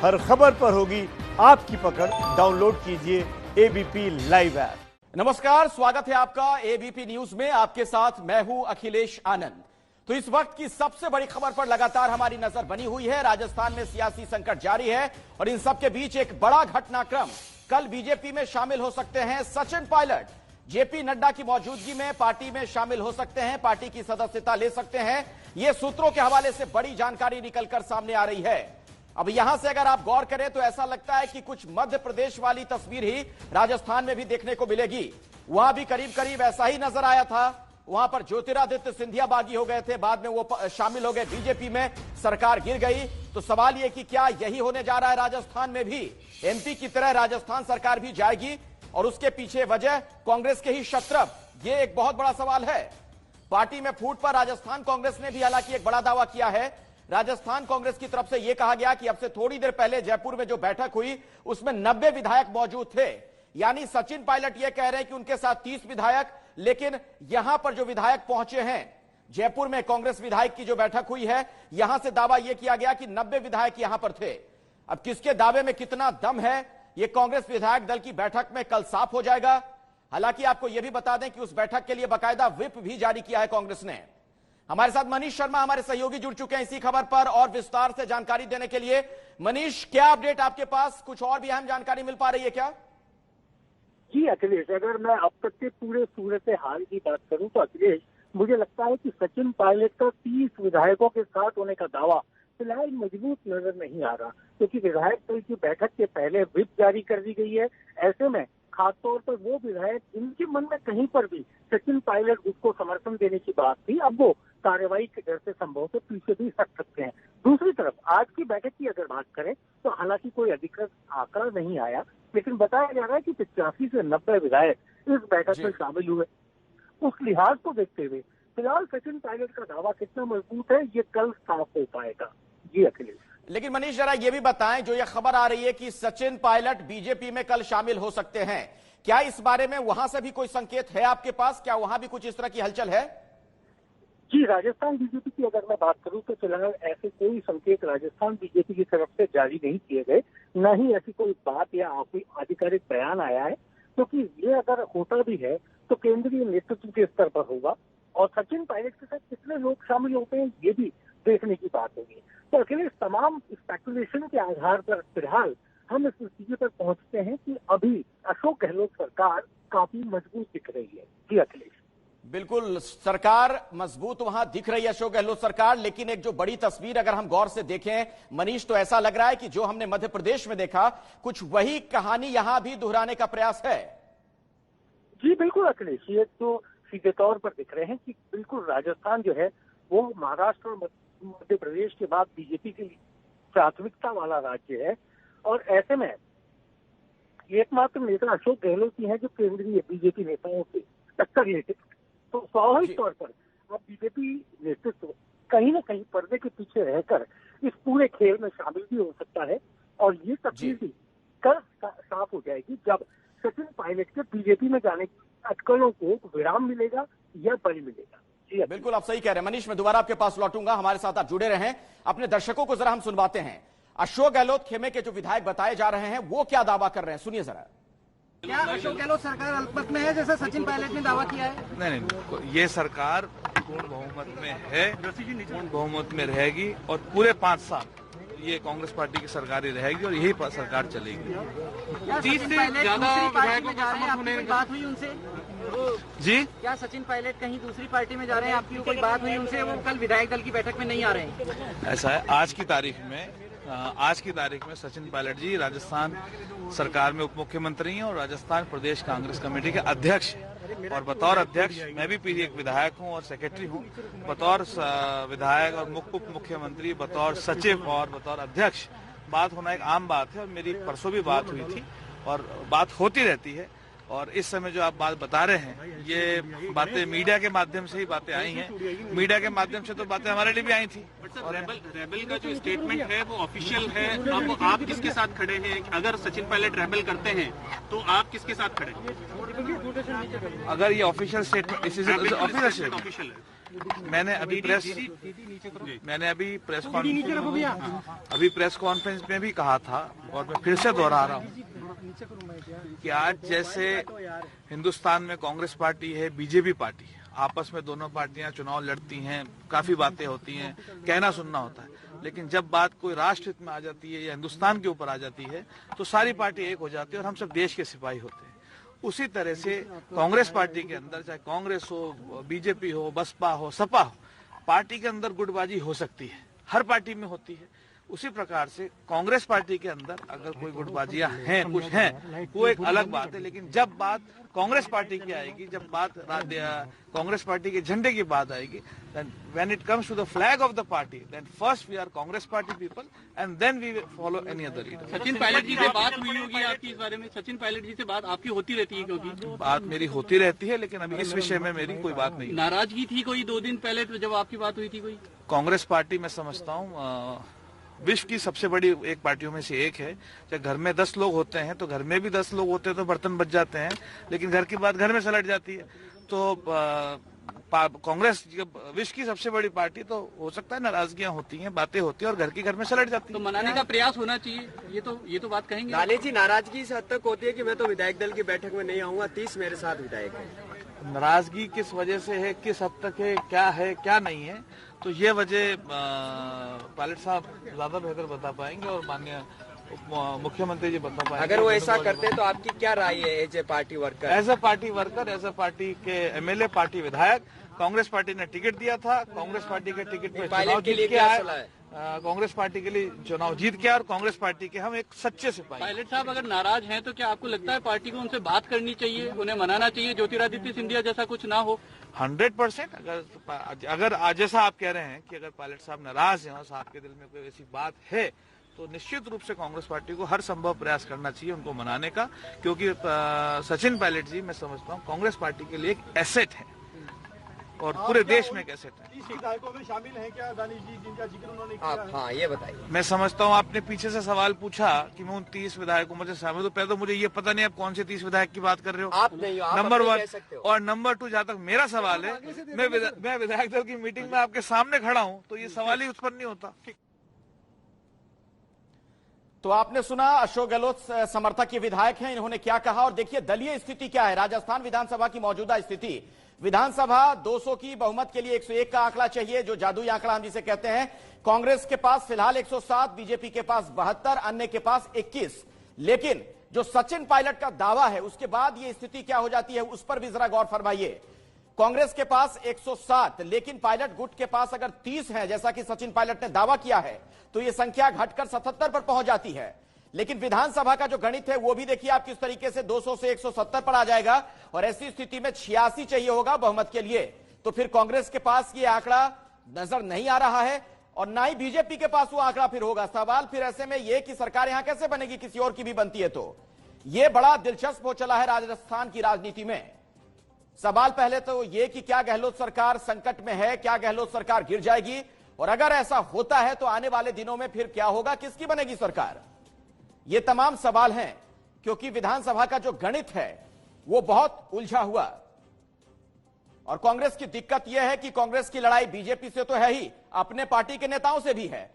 हर खबर पर होगी आपकी पकड़। डाउनलोड कीजिए एबीपी लाइव ऐप। नमस्कार, स्वागत है आपका एबीपी न्यूज में। आपके साथ मैं हूं अखिलेश आनंद। तो इस वक्त की सबसे बड़ी खबर पर लगातार हमारी नजर बनी हुई है। राजस्थान में सियासी संकट जारी है और इन सबके बीच एक बड़ा घटनाक्रम। कल बीजेपी में शामिल हो सकते हैं सचिन पायलट। जेपी नड्डा की मौजूदगी में पार्टी में शामिल हो सकते हैं, पार्टी की सदस्यता ले सकते हैं। यह सूत्रों के हवाले से बड़ी जानकारी निकलकर सामने आ रही है। अब यहां से अगर आप गौर करें तो ऐसा लगता है कि कुछ मध्य प्रदेश वाली तस्वीर ही राजस्थान में भी देखने को मिलेगी। वहां भी करीब करीब ऐसा ही नजर आया था। वहां पर ज्योतिरादित्य सिंधिया बागी हो गए थे, बाद में वो शामिल हो गए बीजेपी में, सरकार गिर गई। तो सवाल यह कि क्या यही होने जा रहा है राजस्थान में भी? एमपी की तरह राजस्थान सरकार भी जाएगी और उसके पीछे वजह कांग्रेस के ही शत्रप? यह एक बहुत बड़ा सवाल है। पार्टी में फूट पर राजस्थान कांग्रेस ने भी हालांकि एक बड़ा दावा किया है। राजस्थान कांग्रेस की तरफ से यह कहा गया कि अब से थोड़ी देर पहले जयपुर में जो बैठक हुई उसमें 90 विधायक मौजूद थे। यानी सचिन पायलट यह कह रहे हैं कि उनके साथ 30 विधायक, लेकिन यहां पर जो विधायक पहुंचे हैं जयपुर में कांग्रेस विधायक की जो बैठक हुई है, यहां से दावा यह किया गया कि 90 विधायक यहां पर थे। अब किसके दावे में कितना दम है, यह कांग्रेस विधायक दल की बैठक में कल साफ हो जाएगा। हालांकि आपको यह भी बता दें कि उस बैठक के लिए बाकायदा व्हिप भी जारी किया है कांग्रेस ने। हमारे साथ मनीष शर्मा हमारे सहयोगी जुड़ चुके हैं इसी खबर पर और विस्तार से जानकारी देने के लिए। मनीष, क्या अपडेट आपके पास? कुछ और भी अहम जानकारी मिल पा रही है क्या? जी अखिलेश, अगर मैं अब तक के पूरे सूरत हाल की बात करूं तो अखिलेश, मुझे लगता है कि सचिन पायलट का 30 विधायकों के साथ होने का दावा फिलहाल मजबूत नजर नहीं आ रहा, क्योंकि विधायक दल की बैठक के पहले व्हिप जारी कर दी गई है। ऐसे में खासतौर पर वो विधायक जिनके मन में कहीं पर भी सचिन पायलट उसको समर्थन देने की बात थी, अब वो कार्रवाई के डर से संभवतः पीछे भी हट सकते हैं। दूसरी तरफ आज की बैठक की अगर बात करें तो हालांकि कोई अधिकृत आंकड़ा नहीं आया, लेकिन बताया जा रहा है कि 85 से 90 विधायक इस बैठक में शामिल हुए। उस लिहाज को देखते हुए फिलहाल सचिन पायलट का दावा कितना मजबूत है ये कल साफ हो पाएगा। जी अखिलेश, लेकिन मनीष जरा ये भी बताएं, जो ये खबर आ रही है कि सचिन पायलट बीजेपी में कल शामिल हो सकते हैं, क्या इस बारे में वहां से भी कोई संकेत है आपके पास? क्या वहां भी कुछ इस तरह की हलचल है? जी, राजस्थान बीजेपी की अगर मैं बात करूं तो फिलहाल ऐसे कोई संकेत राजस्थान बीजेपी की तरफ से जारी नहीं किए गए, न ही ऐसी कोई बात या कोई आधिकारिक बयान आया है। क्योंकि ये अगर होता भी है तो केंद्रीय नेतृत्व के स्तर पर होगा और सचिन पायलट के साथ कितने लोग शामिल होते हैं ये भी देखने की बात होगी। तो अखिलेश, तमाम स्पेकुलेशन के आधार पर फिलहाल हम इस नतीजे पर पहुंचते हैं कि अभी अशोक गहलोत सरकार काफी मजबूत दिख रही है। जी अखिलेश, बिल्कुल, सरकार मजबूत वहां दिख रही है, अशोक गहलोत सरकार। लेकिन एक जो बड़ी तस्वीर अगर हम गौर से देखें मनीष, तो ऐसा लग रहा है कि जो हमने मध्य प्रदेश में देखा कुछ वही कहानी यहां भी दोहराने का प्रयास है। जी बिल्कुल अखिलेश, ये तो सीधे तौर पर दिख रहे हैं कि बिल्कुल राजस्थान जो है वो महाराष्ट्र और मध्य प्रदेश के बाद बीजेपी के लिए प्राथमिकता वाला राज्य है। और ऐसे में एकमात्र नेता अशोक गहलोत ही है जो केंद्रीय बीजेपी नेताओं से टक्कर लेते। तो स्वाभाविक तौर पर अब बीजेपी नेतृत्व कहीं न कहीं पर्दे के पीछे रहकर इस पूरे खेल में शामिल भी हो सकता है। और ये तस्वीर भी कल साफ हो जाएगी जब सचिन पायलट के बीजेपी में जाने की अटकलों को विराम मिलेगा या बल मिलेगा। जी बिल्कुल, आप सही कह रहे हैं मनीष। मैं दोबारा आपके पास लौटूंगा, हमारे साथ आप जुड़े रहें। अपने दर्शकों को जरा हम सुनवाते हैं। अशोक गहलोत खेमे के जो विधायक बताए जा रहे हैं वो क्या दावा कर रहे हैं, सुनिए जरा। क्या अशोक गहलोत सरकार अल्पमत में है जैसा सचिन पायलट ने दावा किया है? नहीं, ये सरकार पूर्ण बहुमत में है, पूर्ण बहुमत में रहेगी और पूरे 5 साल ये कांग्रेस पार्टी की सरकार ही रहेगी और यही सरकार चलेगी। 30 से ज्यादा विधायकों में जा रहे हैं, आपकी कोई बात हुई उनसे? जी, क्या सचिन पायलट कहीं दूसरी पार्टी में जा रहे हैं? आपकी कोई बात हुई उनसे? वो कल विधायक दल की बैठक में नहीं आ रहे हैं। ऐसा है, आज की तारीख में सचिन पायलट जी राजस्थान सरकार में उप मुख्यमंत्री हैं और राजस्थान प्रदेश कांग्रेस कमेटी के अध्यक्ष हैं। और बतौर अध्यक्ष मैं भी पीढ़ी एक विधायक हूं और सेक्रेटरी हूं। बतौर विधायक और उप मुख्यमंत्री, बतौर सचिव और बतौर अध्यक्ष बात होना एक आम बात है और मेरी परसों भी बात हुई थी और बात होती रहती है। और इस समय जो आप बात बता रहे हैं ये बातें मीडिया के माध्यम से ही बातें आई हैं। मीडिया के माध्यम से तो बातें हमारे लिए भी आई थी। और रेबल का जो स्टेटमेंट है वो ऑफिशियल है। अब आप किसके साथ खड़े हैं? अगर सचिन पायलट रेबल करते हैं तो आप किसके साथ खड़े हैं? अगर ये ऑफिशियल स्टेटमेंट, ऑफिशियल है मैंने अभी प्रेस कॉन्फ्रेंस में भी कहा था और मैं फिर से दोहरा रहा हूँ कि आज जैसे हिंदुस्तान में कांग्रेस पार्टी है, बीजेपी पार्टी है, आपस में दोनों पार्टियां चुनाव लड़ती हैं, काफी बातें होती हैं, कहना सुनना होता है, लेकिन जब बात कोई राष्ट्र हित में आ जाती है या हिंदुस्तान के ऊपर आ जाती है तो सारी पार्टी एक हो जाती है और हम सब देश के सिपाही होते हैं। उसी तरह से कांग्रेस पार्टी के अंदर चाहे कांग्रेस हो, बीजेपी हो, बसपा हो, सपा हो, पार्टी के अंदर गुटबाजी हो सकती है, हर पार्टी में होती है। उसी प्रकार से कांग्रेस पार्टी के अंदर अगर कोई गुटबाजियां हैं, कुछ हैं, वो एक अलग बात है, लेकिन जब बात कांग्रेस पार्टी की आएगी, जब बात कांग्रेस पार्टी के झंडे की बात आएगी, then when it comes to the flag of the party, then first we are Congress party people and then we will follow any other leader. Sachin Pilot ji से बात हुई होगी आपकी इस बारे में? सचिन पायलट जी से बात आपकी होती रहती है? क्योंकि बात मेरी होती रहती है, लेकिन अभी इस विषय में मेरी कोई बात नहीं। नाराजगी थी कोई 2 दिन पहले जब आपकी बात हुई थी? कोई कांग्रेस पार्टी मैं समझता हूँ विश्व की सबसे बड़ी एक पार्टियों में से एक है। जब घर में 10 लोग होते हैं तो घर में भी 10 लोग होते हैं तो बर्तन बच जाते हैं, लेकिन घर की बात घर में सलट जाती है। तो कांग्रेस विश्व की सबसे बड़ी पार्टी, तो हो सकता है नाराजगियां होती हैं, बातें होती हैं और घर की घर में सलट जाती है। तो मनाने का प्रयास होना चाहिए, ये तो बात कहेंगे। लाले जी, नाराजगी इस हद तक होती है कि मैं तो विधायक दल की बैठक में नहीं आऊंगा, 30 मेरे साथ विधायक है। नाराजगी किस वजह से है, किस हद तक है, क्या नहीं है, तो ये वजह पायलट साहब ज्यादा बेहतर बता पाएंगे और माननीय मुख्यमंत्री जी बता पाएंगे। अगर वो ऐसा करते हैं तो आपकी क्या राय है as a party worker? As a party के एमएलए, पार्टी विधायक, कांग्रेस पार्टी ने टिकट दिया था, कांग्रेस पार्टी के टिकट पर चुनाव जीत के आए, कांग्रेस पार्टी के लिए चुनाव जीत के और कांग्रेस पार्टी के हम एक सच्चे सिपाही। पायलट साहब, अगर नाराज हैं तो क्या आपको लगता है पार्टी को उनसे बात करनी चाहिए, उन्हें मनाना चाहिए, ज्योतिरादित्य सिंधिया जैसा कुछ ना हो? 100%। अगर जैसा आप कह रहे हैं कि अगर पायलट साहब नाराज हैं और साहब के दिल में कोई ऐसी बात है, तो निश्चित रूप से कांग्रेस पार्टी को हर संभव प्रयास करना चाहिए उनको मनाने का, क्योंकि सचिन पायलट जी मैं समझता हूँ कांग्रेस पार्टी के लिए एक एसेट है और पूरे देश में एक एसेट है। 30 विधायकों में शामिल हैं क्या दानिश जी, जिनका जिक्र उन्होंने किया? आप हाँ ये बताइए। मैं समझता हूँ आपने पीछे से सवाल पूछा कि मैं उन 30 विधायकों में से शामिल, तो पहले तो मुझे ये पता नहीं आप कौन से 30 विधायक की बात कर रहे हो। आप नहीं हो, आप नंबर अपने 1 कह सकते हो। और नंबर 2, जहाँ तक मेरा सवाल है, मैं विधायक दल की मीटिंग में आपके सामने खड़ा हूँ, तो ये सवाल ही उत्पन्न नहीं होता। तो आपने सुना अशोक गहलोत समर्थक ये विधायक हैं, इन्होंने क्या कहा। और देखिए दलीय स्थिति क्या है राजस्थान विधानसभा की मौजूदा स्थिति। विधानसभा 200 की बहुमत के लिए 101 का आंकड़ा चाहिए, जो जादुई आंकड़ा हम जिसे कहते हैं। कांग्रेस के पास फिलहाल 107, बीजेपी के पास 72, अन्य के पास 21। लेकिन जो सचिन पायलट का दावा है उसके बाद ये स्थिति क्या हो जाती है, उस पर भी जरा गौर फरमाइए। कांग्रेस के पास 107, लेकिन पायलट गुट के पास अगर 30 है, जैसा कि सचिन पायलट ने दावा किया है, तो यह संख्या घटकर 77 पर पहुंच जाती है। लेकिन विधानसभा का जो गणित है वो भी देखिए आप किस तरीके से 200 से 170 पर आ जाएगा, और ऐसी स्थिति में 86 चाहिए होगा बहुमत के लिए। तो फिर कांग्रेस के पास ये आंकड़ा नजर नहीं आ रहा है और ना ही बीजेपी के पास वो आंकड़ा फिर होगा। सवाल फिर ऐसे में ये कि सरकार यहां कैसे बनेगी, किसी और की भी बनती है तो। ये बड़ा दिलचस्प हो चला है राजस्थान की राजनीति में। सवाल पहले तो ये कि क्या गहलोत सरकार संकट में है, क्या गहलोत सरकार गिर जाएगी, और अगर ऐसा होता है तो आने वाले दिनों में फिर क्या होगा, किसकी बनेगी सरकार। ये तमाम सवाल हैं, क्योंकि विधानसभा का जो गणित है वो बहुत उलझा हुआ। और कांग्रेस की दिक्कत यह है कि कांग्रेस की लड़ाई बीजेपी से तो है ही, अपने पार्टी के नेताओं से भी है।